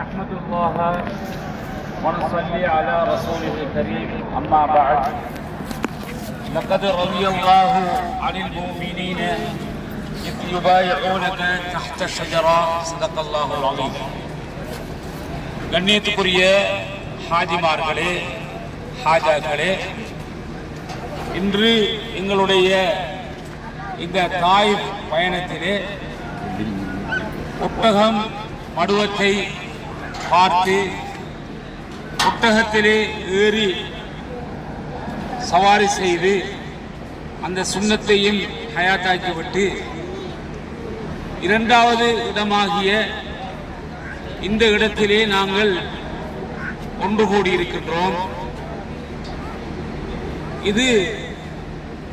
نحمد الله ونصلي على رسوله الكريم أما بعد لقد رضي الله عن المؤمنين إذ يبايعونك تحت الشجرة صدق الله العظيم. கண்ணியத்துக்குரிய ஹாஜிமார்களே, ஹாஜாக்களே, இன்று எங்களுடைய இந்த தாயிஃப் பயணத்திலே ஒட்டகம் மடுவத்தை பார்த்து ஒட்டகத்திலே ஏறி சவாரி செய்து அந்த சுன்னத்தையும் ஹயாத்தாக்கிவிட்டு இரண்டாவது இடமாகிய இந்த இடத்திலே நாங்கள் ஒன்று கூடியிருக்கின்றோம். இது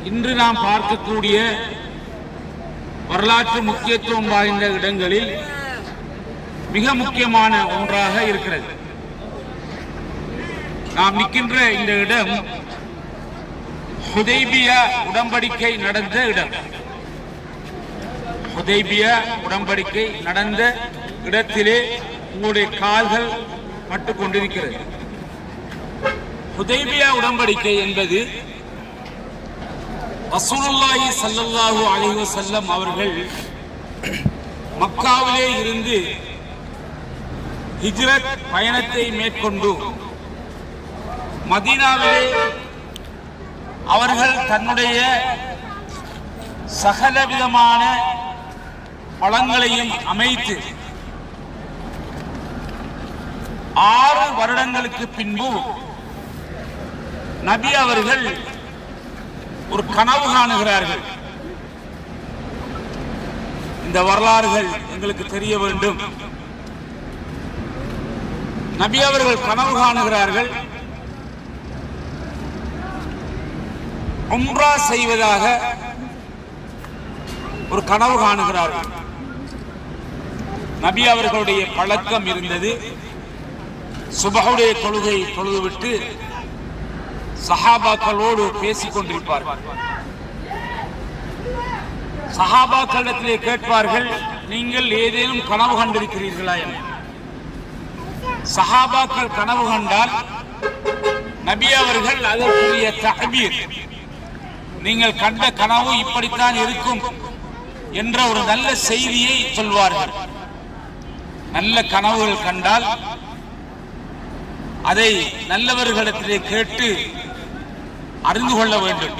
இன்று நாம் பார்க்கக்கூடிய வரலாற்று முக்கியத்துவம் வாய்ந்த இடங்களில் மிக முக்கியமான ஒன்றாக இருக்கிறது. நாம் நிற்கின்ற இந்த இடம் ஹுதைபியா உடன்படிக்கை நடந்த இடம். ஹுதைபியா உடன்படிக்கை நடந்த இடத்திலே உங்களுடைய கால்கள் பட்டுக் கொண்டிருக்கிறது. ஹுதைபியா உடன்படிக்கை என்பது ரசூலுல்லாஹி ஸல்லல்லாஹு அலைஹி வஸல்லம் அவர்கள் மக்காவிலே இருந்து ஹிஜ்ரத் பயணத்தை மேற்கொண்டு மதீனாவிலே அவர்கள் தன்னுடைய சகல விதமான பழங்களையும் அமைத்து 6 வருடங்களுக்கு பின்பு நபி அவர்கள் ஒரு கனவு காணுகிறார்கள். இந்த வரலாறுகள் எங்களுக்கு தெரிய வேண்டும். நபி அவர்கள் கனவு காணுகிறார்கள், உம்ரா செய்வதாக ஒரு கனவு காணுகிறார்கள். நபி அவர்களுடைய பழக்கம் இருந்தது, சுபஹுடைய தொழுகை தொழுதுவிட்டு சஹாபாக்களோடு பேசிக் கொண்டிருப்பார்கள். சஹாபாக்களிடத்திலே கேட்பார்கள், நீங்கள் ஏதேனும் கனவு கண்டிருக்கிறீர்களா என. சஹாபாக்கள் கனவு கண்டால் நபி அவர்கள் அதற்குரிய தஅபீர், நீங்கள் கண்ட கனவு இப்படித்தான் இருக்கும் என்ற ஒரு நல்ல செய்தியை சொல்வார்கள். நல்ல கனவுகள் கண்டால் அதை நல்லவர்களிடத்திலே கேட்டு அறிந்து கொள்ள வேண்டும்.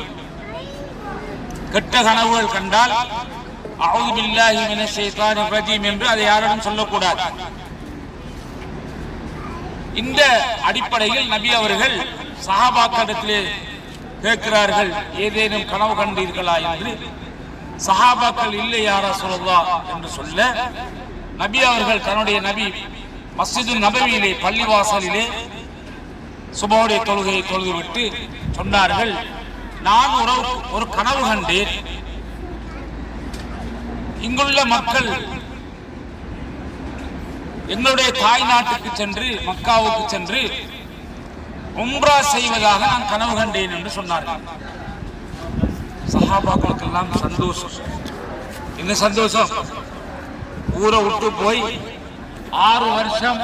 கெட்ட கனவுகள் கண்டால் அஊது பில்லாஹி மினஷ் ஷைத்தானிர் ரஜீம் என்று அதை யாரிடம் சொல்லக்கூடாது. இந்த அடிப்படையில் நபி அவர்கள் சஹாபாக்களிடத்திலே கேட்கிறார்கள், ஏதேனும் கனவு கண்டீர்களா என்று. சஹாபாக்கள் இல்லை யா ரசூலல்லாஹ் என்று சொல்ல, நபி அவர்கள் தன்னுடைய நபி மஸ்ஜிது நபவியிலே பள்ளிவாசலிலே சுபஹுடைய தொழுகையை தொழுதுவிட்டு சொன்னார்கள், நான் ஒரு கனவு கண்டேன். இங்குள்ள மக்கள் எங்களுடைய தாய் நாட்டுக்கு சென்று மக்காவுக்கு சென்று உம்ரா செய்வதாக நான் கனவு கண்டேன் என்று சொன்னார்கள். சஹாபாக்களுக்கெல்லாம் சந்தோஷம். என்ன சந்தோஷம்? ஊரை விட்டு போய் 6 வருஷம்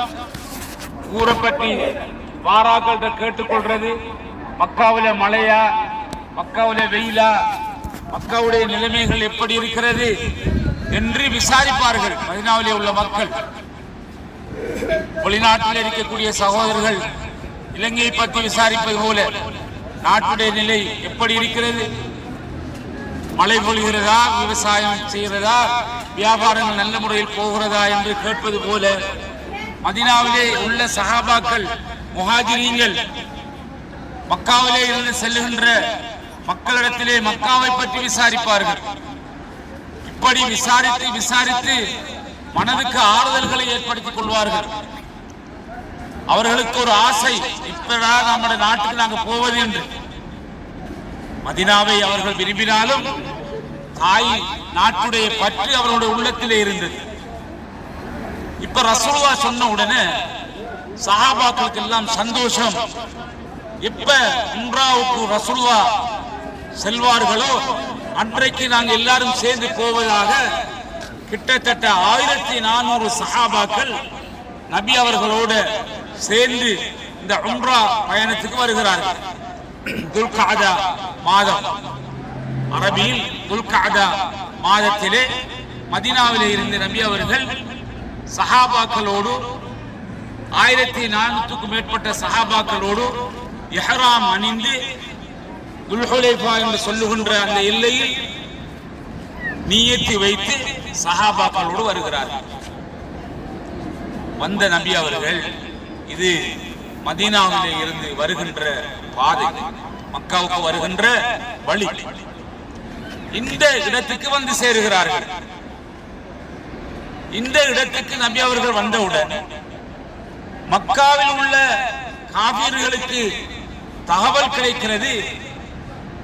ஊரை பற்றி வாராக்கள்கிட்ட கேட்டுக்கொள்றது, மக்காவில மழையா, மக்காவில வெயிலா, மக்காவுடைய நிலைமைகள் எப்படி இருக்கிறது என்று விசாரிப்பார்கள் மதீனாவிலே உள்ள மக்கள். வெளிநாட்டில் இருக்கக்கூடிய சகோதரர்கள் இலங்கையை பற்றி விசாரிப்பது போல நாட்டுடைய நிலை எப்படி இருக்கிறது, மழை பொழிகிறதா, விவசாயம் செய்கிறதா, வியாபாரங்கள் நல்ல முறையில் போகிறதா என்று கேட்பது போல மதீனாவிலே உள்ள சஹாபாக்கள், முஹாஜிரீன்கள் மக்காவிலே இருந்து செல்லுகின்ற மக்களிடத்திலே மக்காவை பற்றி விசாரிப்பார்கள். இப்படி விசாரித்து விசாரித்து மனதுக்கு ஆறுதல்களை ஏற்படுத்திக் கொள்வார்கள். அவர்களுக்கு ஒரு ஆசை, இப்படா நம்முடைய நாட்டுக்கு நாங்கள் போவது என்று. மதீனாவை அவர்கள் விரும்பினாலும் தாய் நாட்டுடைய பற்று அவர்களுடைய உள்ளத்திலே இருந்தது. இப்ப ரசூலுல்லாஹ் சொன்ன உடனே சஹாபாக்களுக்கு எல்லாம் சந்தோஷம். எப்ப உம்ராவுக்கு ரசூலுல்லாஹ் செல்வார்களோ அன்றைக்கு நாங்கள் எல்லாரும் சேர்ந்து போவதாக கிட்டத்தட்ட 1400 சஹாபாக்கள் நபி அவர்களோடு சேர்ந்து இந்த உம்ரா பயணத்துக்கு வருகிறார்கள். துல்காதா மாதம், அரபியில் துல்காதா மாதத்திலே மதீனாவிலே இருந்து நபி அவர்கள் சஹாபாக்களோடு 1400க்கும் மேற்பட்ட சஹாபாக்களோடு இஹ்ராம் அணிந்து துல்ஹுலைஃபா என்று சொல்லுகின்ற அந்த எல்லையில் நியத்து வைத்து சஹாபாக்களோடு வருகிறார்கள். வந்த நபி அவர்கள் இது மதீனாவிலே இருந்து வருகின்ற பாதை, மக்காவுக்கு வருகின்ற வழி, இந்த இடத்துக்கு வந்து சேருகிறார்கள். இந்த இடத்துக்கு நபி அவர்கள் வந்தவுடன் மக்காவில் உள்ள காபீர்களுக்கு தகவல் கிடைக்கிறது,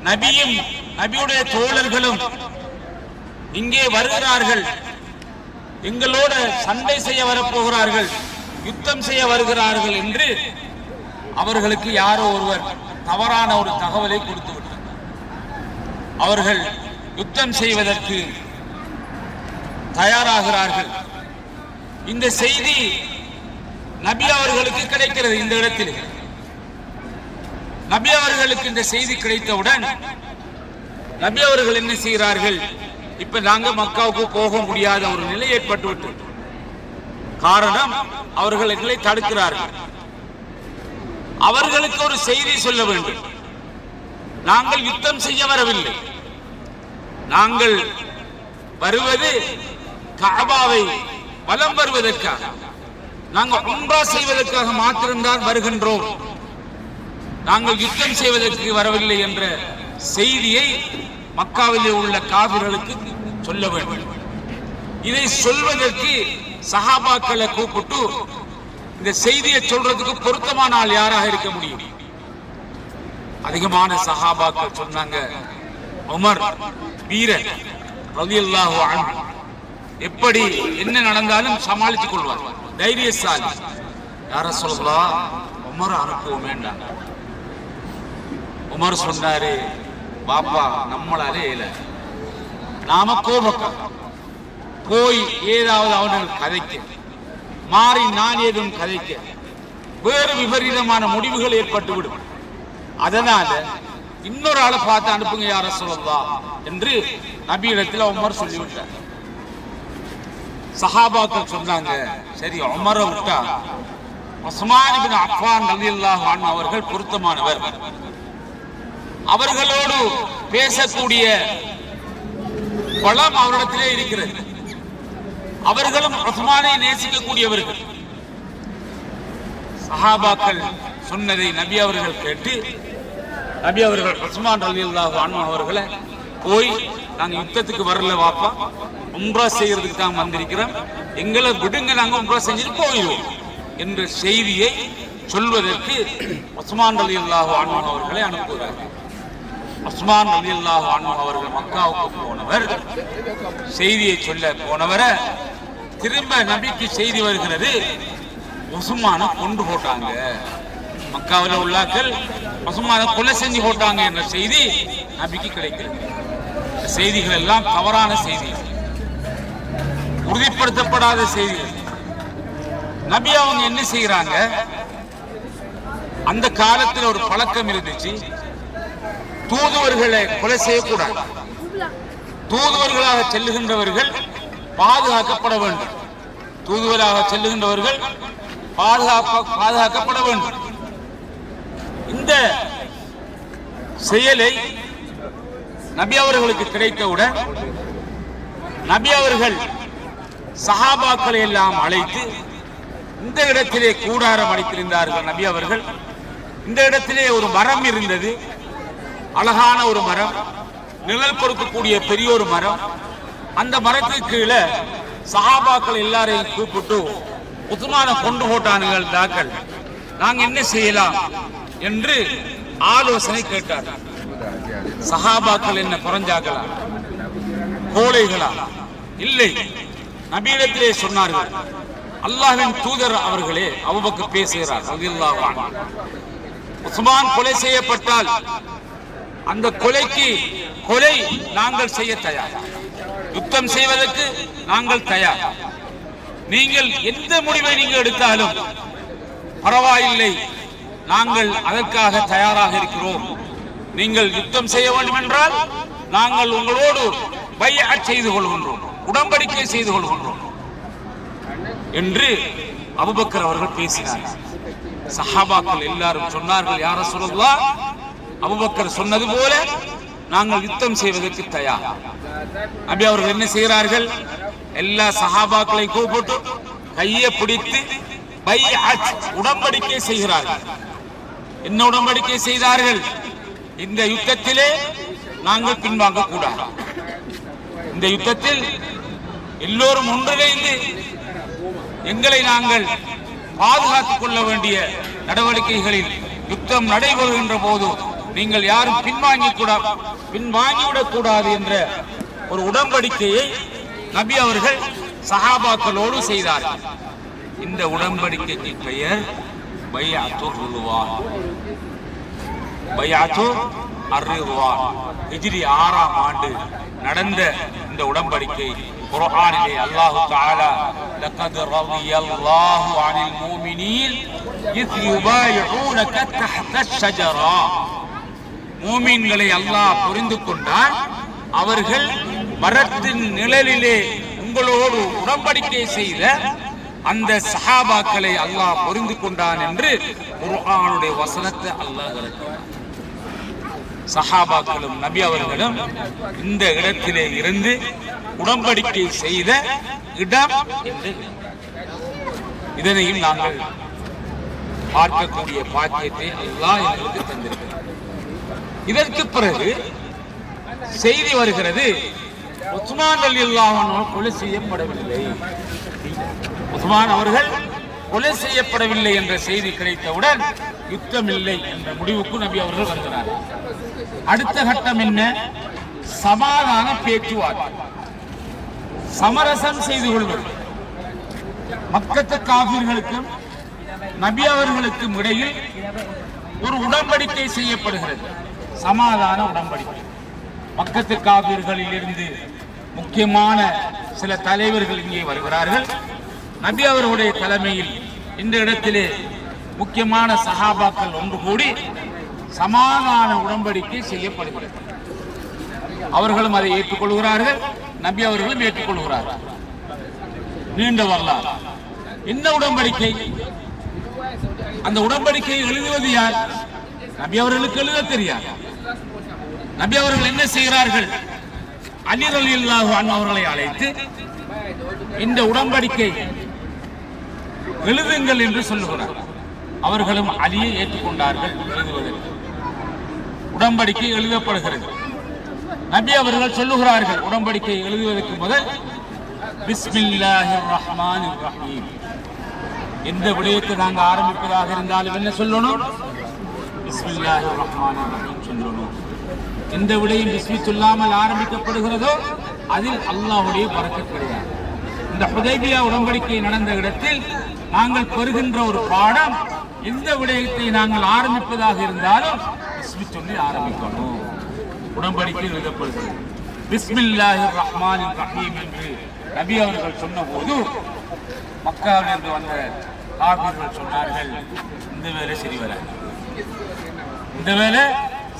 நபியும் நபியுடைய தோழர்களும் இங்கே வருகிறார்கள், எங்களோடு சண்டை செய்ய வரப்போகிறார்கள், யுத்தம் செய்ய வருகிறார்கள் என்று அவர்களுக்கு யாரோ ஒருவர் தவறான ஒரு தகவலை கொடுத்து விட்டார். அவர்கள் யுத்தம் செய்வதற்கு தயாராகிறார்கள். இந்த செய்தி நபி அவர்களுக்கு கிடைக்கிறது. இந்த இடத்தில் நபி அவர்களுக்கு இந்த செய்தி கிடைத்தவுடன் நபி அவர்கள் என்ன செய்கிறார்கள், இப்ப நாங்க மக்காவுக்கு போக முடியாத ஒரு நிலை ஏற்பட்டு விட்டது. காரணம், அவர்களை தடுக்கிறார்கள். அவர்களுக்கு ஒரு செய்தி சொல்ல வேண்டும், நாங்கள் யுத்தம் செய்ய வரவில்லை, நாங்கள் வருவது கஅபாவை வலம் வருவதற்காக, நாங்கள் உம்ரா செய்வதற்காக மாத்திரம்தான் வருகின்றோம், நாங்கள் யுத்தம் செய்வதற்கு வரவில்லை என்ற செய்தியை மக்காவிலே உள்ள காபிர்களுக்கு சொல்ல வேண்டும். இதை சொல்வதற்கு சஹாபாக்களை கூப்பிட்டு இந்த செய்தியை சொல்றதுக்கு பொருத்தமான ஆள் யாராக இருக்க முடியும்? அதிகமான சஹாபாக்கள் சொன்னாங்க, உமர் வீரன் ரலியல்லாஹு அன்ஹு, எப்படி என்ன நடந்தாலும் சமாளித்துக் கொள்வார், தைரியசாலி. யார சொல்லலாம், உமர் அனுப்பவும் வேண்டாம். உமர் சொன்னாரு, பாப்பா நம்மளாலே இல்லை, நாம கோபக்கம் போய் ஏதாவது அவர்கள் கதைக்க மாறி நான் ஏதும் கதைக்க வேறு விபரீதமான முடிவுகள் ஏற்பட்டுவிடும், அதனால இன்னொரு ஆளை பார்த்து அனுப்புங்க யார சொல்லலாம் என்று நபியிடத்தில் உமர் சொல்லிவிட்டார். சஹாபாக்கள் சொன்னாங்க, சரி உமரை விட்டா உஸ்மான் இப்னு அஃபான் ரலியல்லாஹு அன்ஹு அவர்கள் பொருத்தமானவர், அவர்களோடு பேசக்கூடிய பலம் அவரிடத்திலே இருக்கிறது, அவர்களும் உஸ்மானை நேசிக்கக்கூடியவர்கள். சஹாபாக்கள் சொன்னதை நபி அவர்கள் கேட்டு நபி அவர்கள் உஸ்மான் ரலியல்லாஹு அன்ஹு அவர்களை போய், நாங்க யுத்தத்துக்கு வரல வாப்பா, உம்ரா செய்யறதுக்கு தான் வந்திருக்கிறோம், எங்களை விடுங்க, நாங்க உம்ரா செஞ்சுட்டு போயிடுவோம் என்ற செய்தியை சொல்வதற்கு உஸ்மான் ரலியல்லாஹு அன்ஹு அவர்களை அனுப்புகிறார்கள். உஸ்மான் ரலியல்லாஹு அன்ஹு அவர்கள் மக்காவுக்கு போனவர், செய்தியை சொல்ல போனவரை திரும்ப நபிக்கு செய்தி வருகிறது, உஸ்மானை கொண்டு போட்டாங்க, மக்காவில் உள்ளாக்கள் உஸ்மானை கொலை செஞ்சு போட்டாங்க என்ற செய்தி நபிக்கு கிடைக்கிறது. செய்திகள் எல்லாம் தவறான செய்திகள், உறுதிப்படுத்தப்படாத செய்திகள். நபி அவங்க என்ன செய்யறாங்க, அந்த காலத்தில் ஒரு பழக்கம் இருந்துச்சு, தூதுவர்களை கொலை செய்யக்கூடாது, தூதுவர்களாக செல்லுகின்றவர்கள் பாதுகாக்கப்பட வேண்டும், தூதுவராக செல்லுகின்றவர்கள் பாதுகாக்கப்பட வேண்டும். இந்த செயலை நபி அவர்களுக்கு கிடைத்தவுடன் நபி அவர்கள் சஹாபாக்களை எல்லாம் அழைத்து இந்த இடத்திலே கூடாரம் அளித்திருந்தார்கள். நபி அவர்கள் இந்த இடத்திலே ஒரு மரம் இருந்தது, அழகான ஒரு மரம், நிழல் கொடுக்கக்கூடிய பெரிய ஒரு மரம். அந்த மரத்துக்கு கீழே சஹாபாக்கள் எல்லாரையும் கூப்பிட்டு உஸ்மானை கொண்டு போட்டானுங்கள் தாக்கள், நாங்க என்ன செய்யலாம் என்று ஆலோசனை கேட்டார்கள். சஹாபாக்கள் என்ன குறைஞ்சாங்களா, கோழைகளா? இல்லை, நபியிடத்திலே சொன்னார்கள், அல்லாஹ்வின் தூதர் அவர்களே, அபூபக்கர் பேசுகிறார் ரலியல்லாஹு அன்ஹு, உஸ்மான் கொலை செய்யப்பட்டால் அந்த கொலைக்கு கொலை நாங்கள் செய்ய தயார், யுத்தம் செய்வதற்கு நாங்கள் தயார். நீங்கள் எந்த முடிவை நீங்கள் எடுத்தாலும் பரவாயில்லை, நாங்கள் அதற்காக தயாராக இருக்கிறோம். நீங்கள் யுத்தம் செய்ய வேண்டும் என்றால் நாங்கள் உங்களோடு பைஅத் செய்து கொள்கின்றோம், உடன்படிக்கை செய்து கொள்கின்றோம் என்று அபூபக்கர் அவர்கள் பேசினார். சஹாபாக்கள் எல்லாரும் சொன்னார்கள், யா ரசூலல்லாஹ், அபூபக்கர் சொன்னது போல நாங்கள் யுத்தம் செய்வதற்கு தயார். நபி அவர்கள் என்ன செய்கிறார்கள்? எல்லா சஹாபாக்களை கூப்பிட்டு கையை பிடித்து பைஅத் உடன்படிக்கை செய்கிறார்கள். என்ன உடன்படிக்கை செய்தார்கள்? இந்த யுத்தத்திலே நாங்கள் பின்வாங்க கூடாது, இந்த யுத்தத்தில் எல்லோரும் ஒன்றிணைந்து எங்களை நாங்கள் பாதுகாத்துக் கொள்ள வேண்டிய நடவடிக்கைகளில் யுத்தம் நடைபெறுகின்ற போது நீங்கள் யாரும் பின்வாங்கிவிடக் கூடாது என்ற ஒரு உடன்படிக்கையை நபி அவர்கள் சஹாபாக்களோடு செய்தார்கள். இந்த உடன்படிக்கைக்கு பெயர் பைஅத்துர் ரிதுவான். பைஅத்துர் அர்-ரிதுவான் ஹிஜ்ரி 6ஆம் ஆண்டு நடந்த இந்த உடன்படிக்கை குர்ஆனிலே அல்லாஹ் தஆலா லகத் ரலியல்லாஹு அனில் முஃமினீன் இஸ் யுபாயிஊனக தஹ்த ஷஜரா. மூமின்களை அல்லாஹ் புரிந்து கொண்டான், அவர்கள் மரத்தின் நிழலிலே உங்களோடு உடன்படிக்கை செய்த அந்த சஹாபாக்களை அல்லாஹ் புரிந்து கொண்டான் என்று குர்ஆனுடைய வசனத்தை அல்லாஹ் இறக்கினார். சஹாபாக்களும் நபி அவர்களும் இந்த இடத்திலே இருந்து உடன்படிக்கை செய்த இடம் என்று இதனையும் நாங்கள் பார்க்கக்கூடிய பாக்கியத்தை அல்லாஹ் எங்களுக்கு தந்திருக்கிறார். இதற்கு பிறகு செய்தி வருகிறது, உஸ்மான் ரலியல்லாஹு அன்ஹு கொலை செய்யப்படவில்லை. உஸ்மான் அவர்கள் கொலை செய்யப்படவில்லை என்ற செய்தி கிடைத்தவுடன் யுத்தம் இல்லை என்ற முடிவுக்கு நபி அவர்கள் வருகிறார். அடுத்த கட்டம் என்ன? சமாதான பேச்சுவார்த்தை, சமரசம் செய்து கொள்வது. மக்கத்து காபிர்களுக்கும் நபி அவர்களுக்கும் இடையில் ஒரு உடன்படிக்கை செய்யப்படுகிறது, சமாதான உடன்படிக்கை. மக்கத்து காபிர்களில் இருந்து முக்கியமான சில தலைவர்கள் இங்கே வருகிறார்கள். நபி அவர்களுடைய தலைமையில் இந்த இடத்திலே முக்கியமான சஹாபாக்கள் ஒன்று கூடி சமாதான உடன்படிக்கை செய்யப்படுகிறது. அவர்களும் அதை ஏற்றுக்கொள்கிறார்கள், நபி அவர்களும் ஏற்றுக்கொள்கிறார்கள். நீண்ட வரலாறு. என்ன உடன்படிக்கை? அந்த உடன்படிக்கையை எழுதுவது யார்? நபி அவர்களுக்கு எழுத தெரியாது. நபி அவர்கள் என்ன செய்கிறார்கள்? அலி ரலியல்லாஹு அன்ஹு அவர்களை அழைத்து இந்த உடன்படிக்கை எழுதுங்கள் என்று சொல்லுகிறார். அவர்களும் அலியை ஏற்றுக்கொண்டார்கள் எழுதுவதற்கு. உடன்படிக்கை எழுதப்படுகிறது. நபி அவர்கள் சொல்லுகிறார்கள், உடன்படிக்கை எழுதுவதற்கு முதல் பிஸ்மில்லாஹிர் ரஹ்மானிர் ரஹீம். எந்த விடயத்தை நாங்கள் ஆரம்பிப்பதாக இருந்தாலும் என்ன சொல்லணும்? பிஸ்மில்லாஹிர் ரஹ்மானிர் ரஹீம் சொல்லணும். எந்த விடயம் பிஸ்மி சொல்லாமல் ஆரம்பிக்கப்படுகிறதோ அதில் அல்லாஹ்வுடைய பரக்கத் கிடையாது. இந்த ஹுதைபியா உடன்படிக்கை நடந்த இடத்தில் நாங்கள் பெறுகின்ற ஒரு பாடம், எந்த விடயத்தை நாங்கள் ஆரம்பிப்பதாக இருந்தாலும் பிஸ்மி சொல்லி ஆரம்பிக்கணும். உடன்படிக்கை எழுதப்படுகிறது. பிஸ்மில்லாஹிர் ரஹ்மானிர் ரஹீம் என்று நபி அவர்கள் சொன்னபோது மக்காவிலிருந்து வந்த காபிர்கள் சொன்னார்கள், இந்த வேலை சரி வராது, இந்த வேலை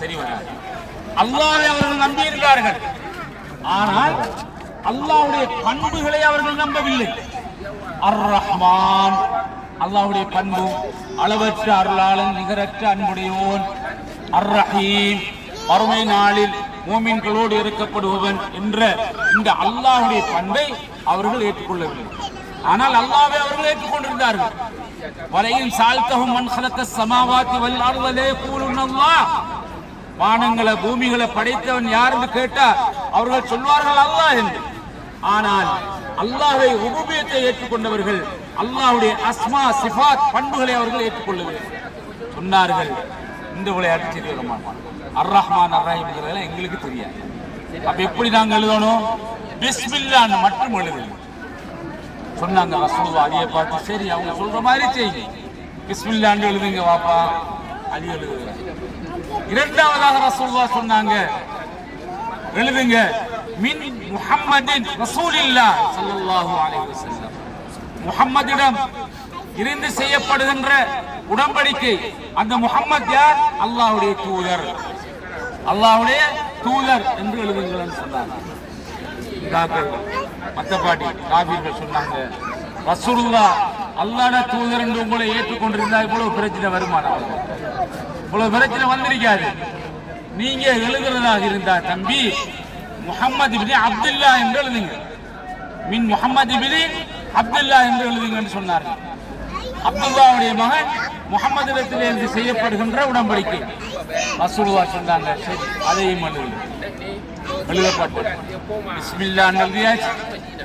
சரி வராது. அல்லாஹ்வை அவர்கள் நம்பியிருந்தார்கள், ஆனால் அல்லாஹ்வுடைய பண்புகளை அவர்கள் நம்பவில்லை. அர் ரஹ்மான் அல்லாஹ்வுடைய பண்பு, அளவற்ற அருளாளன், நிகரற்ற அன்புடையோன். அர் ரஹீம் மறுமை நாளில் மூமின்களோடு இருக்கப்படுபவன் என்ற இந்த அல்லாஹ்வுடைய பண்பை அவர்கள் ஏற்றுக்கொள்ளவில்லை. ஆனால் அல்லாஹ்வை அவர்கள் ஏற்றுக்கொண்டிருந்தார்கள். வலையின் சால்தஹும் மன் ஹலக்கஸ் ஸமாவாத்தி வல் அர்த லயகூலுன அல்லாஹ். வானங்களை பூமிகளை படைத்தவன் யார் என்று கேட்டால் அவர்கள் சொல்வார்கள் அல்லாஹ் என்று. ஆனால் அல்லாஹ்வை உபூபியத்தை ஏற்றுக்கொண்டவர்கள் அல்லாஹ்வுடைய அஸ்மா சிஃபாத் பண்புகளை அவர்கள் ஏற்றுக்கொள்ளவில்லை. சொன்னார்கள், இந்த விளையாட்டு செய்து மாட்டான். அர் ரஹ்மான் அர் ரஹீம் இதெல்லாம் எங்களுக்கு தெரியாது. அப்ப எப்படி நாங்கள் எழுதணும்? பிஸ்மில்லாஹ் மட்டும் எழுதணும் சொன்னாங்க. ரசூலுல்லாஹ் அலியை பார்த்து, சரி அவங்க சொல்ற மாதிரி செய்யுங்க, பிஸ்மில்லாஹ் எழுதுங்க வாப்பா. அலி எழுதுகிறார். இரண்டாவதாக ரசூலுல்லாஹ் சொன்னாங்க, எழுதுங்க மின் முஹம்மதின் ரசூலில்லாஹ் ஸல்லல்லாஹு அலைஹி வஸல்லம். முஹம்மதிடம் இருந்து செய்யப்படுகின்ற உடன்படிக்கை. அந்த முஹம்மத் யார்? அல்லாஹ்வுடைய தூதர், அல்லாஹ்வுடைய தூதர் என்று எழுதுங்கள் சொன்னாங்க. மத்தபாடி காபீர்கள் சொன்னாங்க, ரசூலுல்லாஹ் அல்லாஹ்வுடைய தூதர் என்று உங்களை ஏற்றுக்கொண்டிருந்தா இவ்வளவு பிரச்சனை வருமானம், இவ்வளவு பிரச்சனை வந்திருக்காது. நீங்க எழுதுறதாக இருந்தா தம்பி முஹம்மது இப்னு அப்துல்லா என்று எழுதுங்க. மின் முஹம்மது இப்னு அப்துல்லா என்று எழுதுங்கன்னு சொன்னார்கள். அப்துல்லாவுடைய மகன் முஹம்மதிடத்திலிருந்து செய்யப்படுகின்ற உடன்படிக்கை ரசூலுல்லாஹ் சொன்னாங்க. சரி, அதையும் எழுதப்பட்டு பிஸ்மில்லாஹ் எழுதியாச்சு,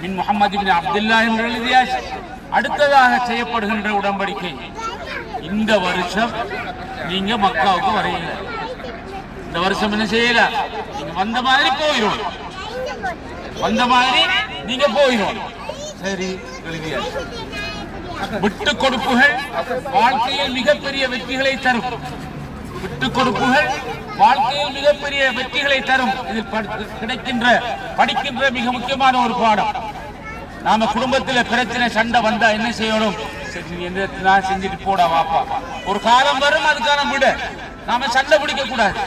மின் முஹம்மது இப்னு அப்துல்லா என்று எழுதியாச்சு. அடுத்ததாக செய்யப்படுகின்ற உடன்படிக்கை, இந்த வருஷம் நீங்க மக்காவுக்கு வரையில, இந்த வருஷம் என்ன செய்யல, நீங்க வந்த மாதிரி போயிடும், வந்த மாதிரி நீங்க போயிடும். சரி, எழுதியாச்சு. விட்டு கொடுப்புகள் வாழ்க்கையில் மிகப்பெரிய வெற்றிகளை தரும். விட்டு கொடுப்புகள் வாழ்க்கையில் மிகப்பெரிய வெற்றிகளை தரும். இதில் படிக்கின்ற மிக முக்கியமான ஒரு பாடம். நாம குடும்பத்தில் பிரச்சனை சண்டை வந்தா என்ன செய்யணும்? நான் செஞ்சுட்டு போடா வாப்பா, ஒரு காலம் வரும் அதுக்கான விட நாம சண்டை பிடிக்க கூடாது.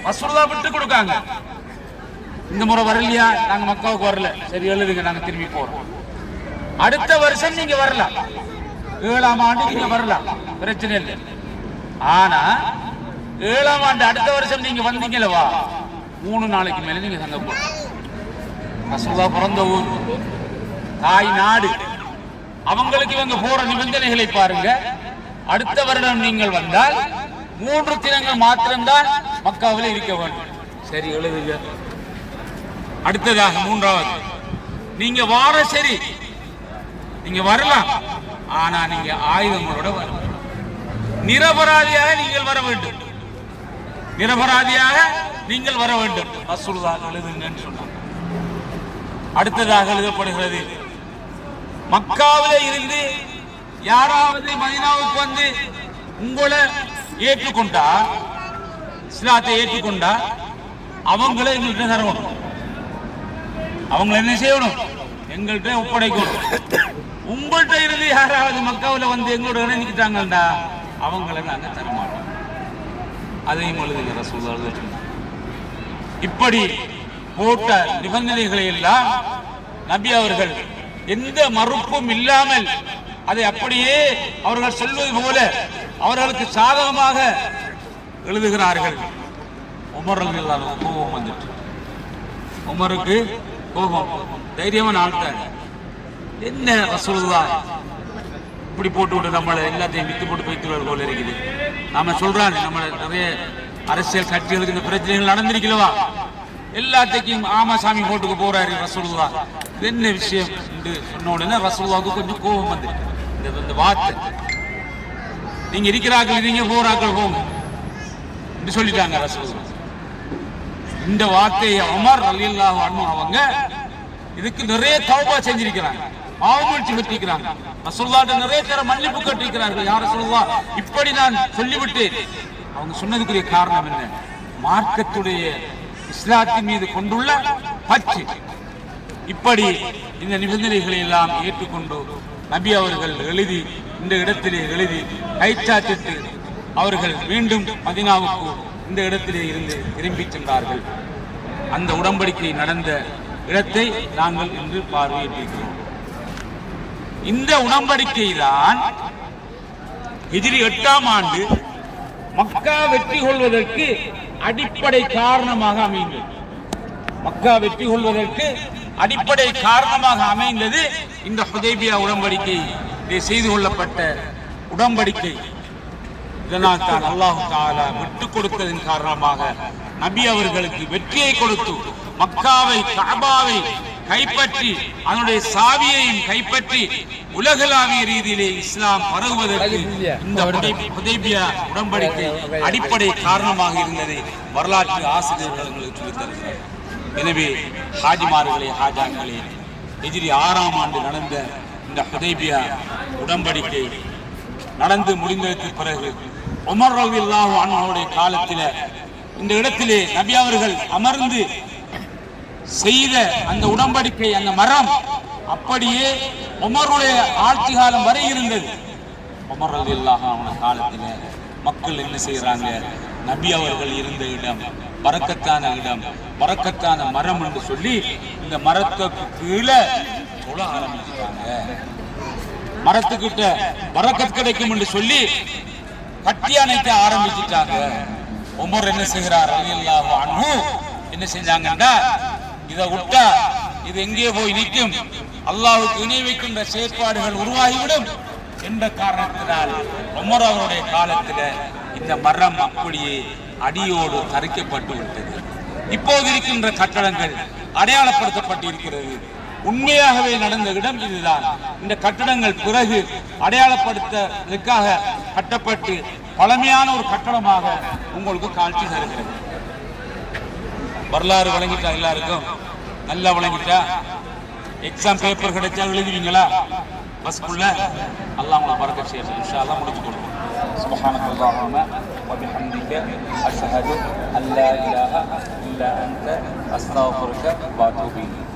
ரசூலுல்லாஹ் விட்டு கொடுக்காங்க. இந்த முறை வரலையா, நாங்க மக்காவுக்கு வரல, சரி எழுதுங்க, நாங்க திரும்பி போறோம். அடுத்த வருஷம் நீங்க வரலாம், 7ஆம் ஆண்டு நீங்க வரலாம், பிரச்சனை இல்லை. ஆனா 7ஆம் ஆண்டு அடுத்த வருஷம் நீங்க வந்தீங்களவா, 3 நாளைக்கு மேல நீங்க சண்டை போடணும். ரசூலுல்லாஹ் பிறந்த ஊர், தாய் நாடு, அவங்களுக்கு இவங்க போற நிபந்தனைகளை பாருங்க. அடுத்த வருடம் நீங்கள் வந்தால் 3 தினங்கள் மாத்திரம்தான் மக்காவில் இருக்க வேண்டும். சரி, எழுதுங்க. அடுத்ததாக 3வது, நீங்க வார சரி, நீங்க வரலாம், ஆனா நீங்க ஆயுதங்களோட வரணும். நிரபராதியாக நீங்கள் வர வேண்டும், நிரபராதியாக நீங்கள் வர வேண்டும். ரசூலுல்லாஹ் எழுதுங்கன்னு சொன்னாங்க. அடுத்ததாக எழுதப்படுகிறது, மக்காவிலே இருந்து யாராவது மதீனாவுக்கு வந்து உங்களை ஏற்றுக்கொண்டா, இஸ்லாத்தை ஏற்றுக்கொண்டா, அவங்களை எங்கள்கிட்ட தரணும், அவங்களை என்ன செய்யணும், எங்கள்கிட்ட ஒப்படைக்கணும். உங்கள்கிட்ட இருந்து யாராவது மக்காவில் வந்து எங்களோட இணைஞ்சிக்கிட்டாங்கடா, அவங்களை நாங்கள் தரமாட்டோம். அதையும் எழுதுங்க ரசூலுல்லாஹ். இப்படி போட்ட நிபந்தனைகளை எல்லாம் நபி அவர்கள் எந்த மறுப்பும் இல்லாமல் அதை அப்படியே அவர்கள் சொல்வது போல அவர்களுக்கு சாதகமாக எழுதுகிறார்கள். உமர் ரலியல்லாஹு அன்ஹு கோபம் வந்துட்டு, உமருக்கு கோபம், தைரியமான ஆள்தான். என்ன ரசூலுல்லாஹ் இப்படி போட்டு விட்டு நம்மளை எல்லாத்தையும் வித்து போட்டு பைத்துள்ளார் போல இருக்குது. நாம சொல்றாங்க, நம்ம நிறைய அரசியல் கட்சிகளுக்கு இந்த பிரச்சனைகள் நடந்திருக்கிறவா, எல்லாத்தையும் ஆமாசாமி போட்டுக்கு போறாரு ரசூலுல்லாஹ். என்ன விஷயம் என்று சொன்ன உடனே ரசூலுல்லாஹ்வுக்கு கொஞ்சம் கோபம் வந்து, இந்த வார்த்தை, நீங்க இருக்கிறார்கள் நீங்க போறாக்கள் போங்க என்று சொல்லிட்டாங்க ரசூலுல்லாஹ். இந்த வார்த்தையை உமர் ரலியல்லாஹு அன்ஹு அவங்க இதுக்கு நிறைய தௌபா செஞ்சிருக்கிறாங்க, பாவமன்னிப்பு பெற்றிருக்கிறாங்க. ரசூலுல்லாஹ்ட்ட நிறைய பேர மன்னிப்பு கேட்டிருக்கிறார்கள். யா ரசூலுல்லாஹ், இப்படி நான் சொல்லிவிட்டேன். அவங்க சொன்னதுக்குரிய காரணம் என்ன? மார்க்கத்துடைய இஸ்லாத்தின் மீது கொண்டுள்ள பற்று. இப்படி இந்த நிபந்தனைகளை எல்லாம் ஏற்றுக்கொண்டு நபி அவர்கள் எழுதி, இந்த இடத்திலே எழுதி கைச்சாத்திட்டு அவர்கள் மீண்டும் மதீனாவுக்கு இந்த இடத்திலே இருந்து திரும்பி சென்றார்கள். அந்த உடன்படிக்கை நடந்த இடத்தை நாங்கள் இன்று பார்வையிட்டிருக்கிறோம். இந்த உடன்படிக்கை தான் ஹிஜ்ரி 8ஆம் ஆண்டு மக்கா வெற்றி கொள்வதற்கு அடிப்படை காரணமாக அமைந்தது. மக்கா வெற்றி கொள்வதற்கு அடிப்படை காரணமாக அமைந்தது இந்த ஹுதைபியா உடன்படிக்கை, செய்து கொள்ளப்பட்ட உடன்படிக்கை. இதனால் தான் அல்லாஹ் தஆலா விட்டு கொடுத்ததன் காரணமாக நபி அவர்களுக்கு வெற்றியை கொடுத்து மக்காவை, கஅபாவை கைப்பற்றி அதனுடைய சாவியையும் கைப்பற்றி உலகளாவிய ரீதியிலே இஸ்லாம் பரவுவதற்கு இந்த ஹுதைபியா உடன்படிக்கை அடிப்படை காரணமாக இருந்ததை வரலாற்று ஆசிரியர்கள் எங்களுக்கு சொல்லித் தருகிறார். எனவே ஹாஜிமார்களே, ஹாஜாக்களே, ஹிஜ்ரி 6ஆம் ஆண்டு நடந்த இந்த ஹுதைபியா உடன்படிக்கை நடந்து முடிந்ததற்கு பிறகு உமர் ரலியல்லாஹு அன்ஹுடைய காலத்தில் இந்த இடத்திலே நபி அவர்கள் அமர்ந்து செய்த அந்த உடன்படிக்கை, அந்த மரம் அப்படியே உமருடைய ஆட்சி காலம் வரை இருந்தது. உமர் ரலியல்லாஹு அன்ஹு காலத்தில் மக்கள் என்ன செய்யறாங்க, நபி அவர்கள் இருந்த இடம் பரக்கத்தான இடம், பரக்கத்தான மரம் என்று சொல்லி இந்த மரத்துக்கு கீழே தொழ ஆரம்பிச்சுட்டாங்க. மரத்துக்கிட்ட பரக்கத் கிடைக்கும் என்று சொல்லி கட்டி அணைக்க ஆரம்பிச்சுட்டாங்க. உமர் என்ன செய்கிறார் ரலியல்லாஹு அன்ஹு, என்ன செஞ்சாங்கன்னா, இதை விட்டா இது எங்கே போய் நிற்கும், அல்லாஹ்வுக்கு இணை வைக்கின்ற செயற்பாடுகள் உருவாகிவிடும் என்ற காரணத்தினால் உமர் அவருடைய காலத்தில் இந்த மரம் அப்படியே அடியோடு தரிக்கப்பட்டு விட்டது. இப்போது இருக்கின்ற கட்டடங்கள் அடையாளப்படுத்தப்பட்டிருக்கிறது. உண்மையாகவே நடந்த இடம் இதுதான். இந்த கட்டடங்கள் பிறகு அடையாளப்படுத்துவதற்காக கட்டப்பட்டு பழமையான ஒரு கட்டடமாக உங்களுக்கு காட்சி தருகிறது. வரலாறு வழங்கிட்டா, எல்லாருக்கும் நல்லா வழங்கிட்டா, எக்ஸாம் பேப்பர் கிடைச்சா எழுதுவீங்களா பஸ்க்குள்ள? அல்லாஹ் உங்களை பரக்கத் செய்யட்டும். இன்ஷா அல்லாஹ் முடிச்சு கொடுப்போம். சுப்ஹானக அல்லாஹும்ம வ பிஹம்திக அஷ்ஹது அன் லா இலாஹா இல்லா அன்த அஸ்தக்ஃபிருக வ அத்தூபு இலைக்.